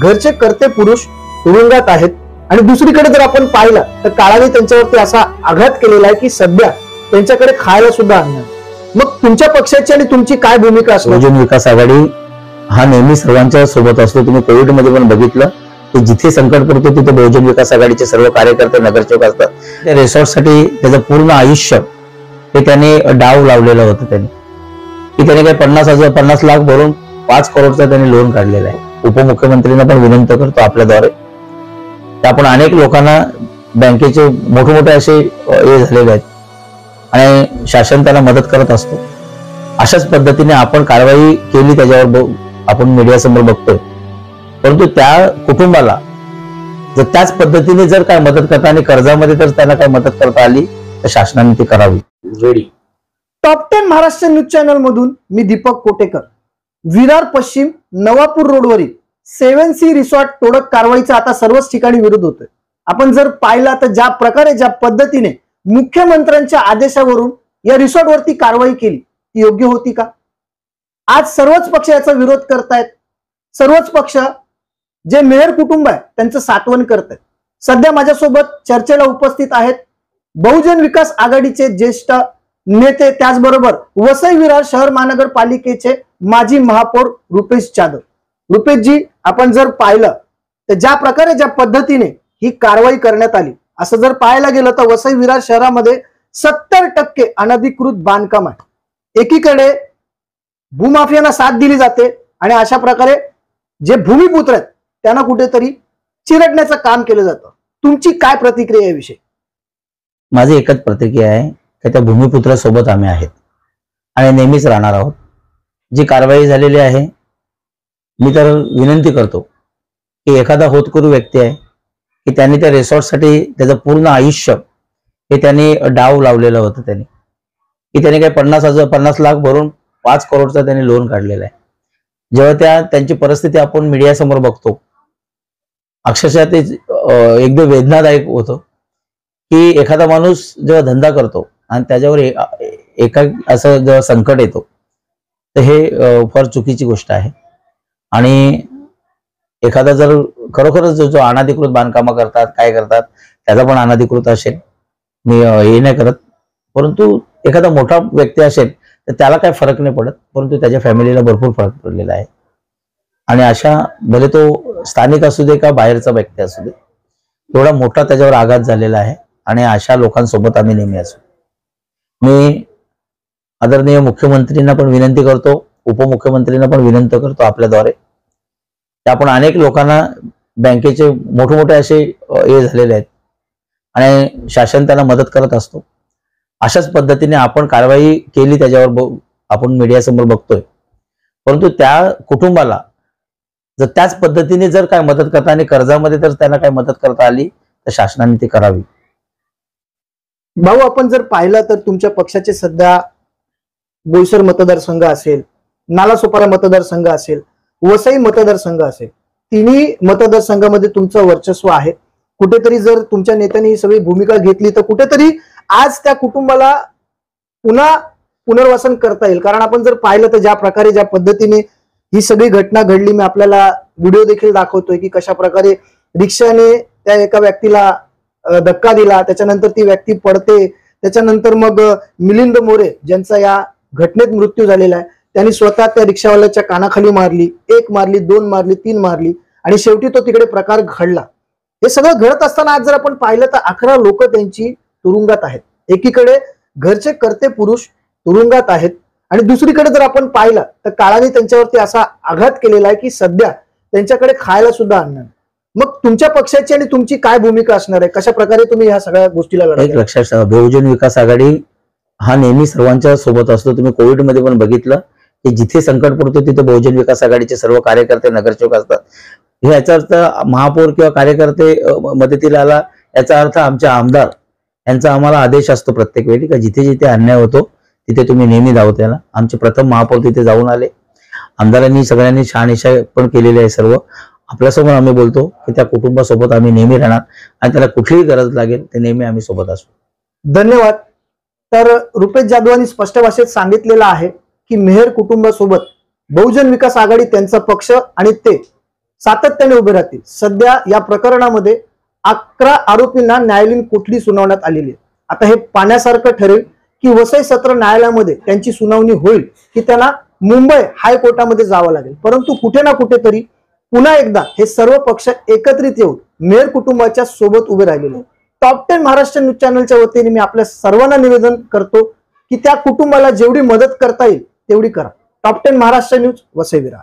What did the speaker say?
घरचे कर्ते पुरुष तुरुंगात आहेत आणि दुसरीकडे जर आपण पाहिलं तर काळाने त्यांच्यावरती असा आघात केलेला आहे की सध्या त्यांच्याकडे खायला सुद्धा अन्न नाही. मग तुमच्या पक्षाची आणि तुमची काय भूमिका असणार? बहुजन विकास आघाडी हा नेहमी सर्वांच्या सोबत असतो. तुम्ही कोविड मध्ये पण बघितलं की जिथे संकट पडतो तिथे बहुजन विकास आघाडीचे सर्व कार्यकर्ते नगरसेवक असतात. त्या रिसॉर्टसाठी त्याचं पूर्ण आयुष्य हे त्याने डाव लावलेलं होतं. त्याने काही 50 लाख भरून 5 करोडचा त्यांनी लोन काढलेला आहे. उपमुख्यमंत्र्यांना पण विनंती करतो आपल्याद्वारे, आपण अनेक लोकांना बँकेचे मोठमोठे असे हे झालेले आहेत आणि शासन त्यांना मदत करत असतो. अशाच पद्धतीने आपण कारवाई केली, त्याच्यावर आपण मीडियासमोर बघतोय. परंतु त्या कुटुंबाला जर त्याच पद्धतीने जर काय मदत करता आणि कर्जामध्ये जर त्यांना काय मदत करता आली तर शासनाने ती करावी. Ready. Top 10 Maharashtra news channel मधून मी दीपक कोटेकर. विरार पश्चिम नवापूर रोडवरील 7C रिसॉर्ट तोडक कारवाईचा आता सर्वच ठिकाणी विरोध होतोय. आपण जर पाहिला तर ज्या प्रकारे ज्या पद्धतीने मुख्यमंत्र्यांच्या आदेशावरून या रिसॉर्ट वरती कारवाई केली ती योग्य होती का? आज सर्वच पक्ष याचा विरोध करतायत. सर्वच पक्ष जे मेहर कुटुंब आहे त्यांचं सात्वन करतायत. सध्या माझ्यासोबत चर्चेला उपस्थित आहेत बहुजन विकास आघाडीचे ज्येष्ठ नेते, त्याचबरोबर वसई विरार शहर महानगरपालिकेचे माजी महापौर रुपेश जाधव. रुपेशजी, आपण जर पाहिलं तर ज्या प्रकारे ज्या पद्धतीने ही कारवाई करण्यात आली, असं जर पाहायला गेलं तर वसई विरार शहरामध्ये 70% अनधिकृत बांधकाम आहे. एकीकडे भूमाफियांना साथ दिली जाते आणि अशा प्रकारे जे भूमिपुत्र आहेत त्यांना कुठेतरी चिरडण्याचं काम केलं जातं. तुमची काय प्रतिक्रिया याविषयी? माझी एकच प्रतिक्रिया आहे की त्या भूमिपुत्रासोबत आम्ही आहेत आणि नेहमीच राहणार आहोत. जी कारवाई झालेली आहे, मी तर विनंती करतो की एखादा होतकरू व्यक्ती आहे की त्यांनी त्या रिसॉर्टसाठी त्याचं पूर्ण आयुष्य हे त्यांनी डाव लावलेलं होतं. त्याने काही 50 लाख भरून 5 करोडचा त्यांनी लोन काढलेला आहे. जेव्हा त्यांची परिस्थिती आपण मीडियासमोर बघतो, अक्षरशः ते एकदम वेदनादायक होतं की एखादा माणूस जेव्हा धंदा करतो आणि त्याच्यावर एका असं जेव्हा संकट येतो तर हे फार चुकीची गोष्ट आहे. आणि एखादा जर खरोखरच जो अनधिकृत बांधकाम करतात, काय करतात, त्याचा पण अनधिकृत असेल, मी हे नाही करत, परंतु एखादा मोठा व्यक्ती असेल तर त्याला काय फरक नाही पडत, परंतु त्याच्या फॅमिलीला भरपूर फरक पडलेला आहे. आणि अशा भले तो स्थानिक असू दे का बाहेरचा व्यक्ती असू दे, एवढा मोठा त्याच्यावर आघात झालेला आहे आणि अशा लोकांसोबत आम्ही नेहमी असू. मी आदरणीय मुख्यमंत्र्यांना पण विनंती करतो, उपमुख्यमंत्र्यांना पण विनंती करतो आपल्याद्वारे, आपण अनेक लोकांना बँकेचे मोठमोठे असे हे झालेले आहेत आणि शासन त्यांना मदत करत असतो. अशाच पद्धतीने आपण कारवाई केली, त्याच्यावर आपण मीडियासमोर बघतोय. परंतु त्या कुटुंबाला जर त्याच पद्धतीने जर काय मदत करता आणि कर्जामध्ये जर त्यांना काय मदत करता आली तर शासनाने ती करावी. भाऊ, आपण जर पाहिलं तर तुमच्या पक्षाचे सध्या बोईसर मतदारसंघ असेल, नालासोपारा मतदारसंघ असेल, वसई मतदारसंघ असेल, तिन्ही मतदारसंघामध्ये तुमचं वर्चस्व आहे. कुठेतरी जर तुमच्या नेत्यांनी ही सगळी भूमिका घेतली तर कुठेतरी आज त्या कुटुंबाला पुन्हा पुनर्वसन करता येईल. कारण आपण जर पाहिलं तर ज्या प्रकारे ज्या पद्धतीने ही सगळी घटना घडली, मी आपल्याला व्हिडिओ देखील दाखवतोय की कशा प्रकारे रिक्षाने त्या एका व्यक्तीला धक्का दिला, त्याच्यानंतर ती व्यक्ती पडते, त्याच्यानंतर मग मिलिंद मोरे ज्यांचा या घटनेत मृत्यू झालेला आहे, त्यांनी स्वतः त्या रिक्षावाल्याच्या कानाखाली मारली, 1 मारली, 2 मारली, 3 मारली आणि शेवटी तो तिकडे प्रकार घडला. हे सगळं घडत असताना आज जर आपण पाहिलं तर 11 लोक त्यांची तुरुंगात आहेत. एकीकडे घरचे कर्ते पुरुष तुरुंगात आहेत आणि दुसरीकडे जर आपण पाहिलं तर काळाने त्यांच्यावरती असा आघात केलेला आहे की सध्या त्यांच्याकडे खायला सुद्धा अन्न नाही. मग तुमच्या पक्षाची आणि तुमची काय भूमिका असणार आहे? कशा प्रकारे तुम्ही ह्या सगळ्या गोष्टीला लढा? एक लक्षात ठेवा, बहुजन विकास आघाडी हा नेहमी सर्वांच्या सोबत असतो. तुम्ही कोविड मध्ये पण बघितलं की जिथे संकट पडतो तिथे बहुजन विकास आघाडीचे सर्व कार्यकर्ते नगरसेवक असतात. याचा अर्थ महापौर किंवा कार्यकर्ते मदतीला आला याचा अर्थ आमचे आमदार यांचा आम्हाला आदेश असतो प्रत्येक वेळी का जिथे जिथे अन्याय होतो तिथे तुम्ही नेहमी धावत याला. आमचे प्रथम महापौर तिथे जाऊन आले, आमदारांनी सगळ्यांनी शहानिशा पण केलेली आहे. सर्व आपल्यासमोर आम्ही बोलतो की त्या कुटुंबासोबत आम्ही नेहमी राहणार आणि त्याला कुठलीही गरज लागेल ते नेहमी आम्ही सोबत असू. धन्यवाद. तर रुपेश जाधवांनी स्पष्ट भाषेत सांगितलेलं आहे की मेहर कुटुंबासोबत बहुजन विकास आघाडी त्यांचा पक्ष आणि ते सातत्याने उभे राहतील. सध्या या प्रकरणामध्ये 11 आरोपींना न्यायालयीन कोठडी सुनावण्यात आलेली आहे. आता हे पाहण्यासारखं ठरेल की वसई सत्र न्यायालयामध्ये त्यांची सुनावणी होईल की त्यांना मुंबई हायकोर्टामध्ये जावं लागेल. परंतु कुठे ना कुठेतरी पुन्हा एकदा हे सर्व पक्ष एकत्रित येऊन मेहर कुटुंबाच्या सोबत उभे राहिलेले. टॉप 10 महाराष्ट्र न्यूज चॅनलच्या वतीने मी आपल्या सर्वांना निवेदन करतो की त्या कुटुंबाला जेवढी मदत करता येईल तेवढी करा. Top 10 Maharashtra news, Vasai Virar.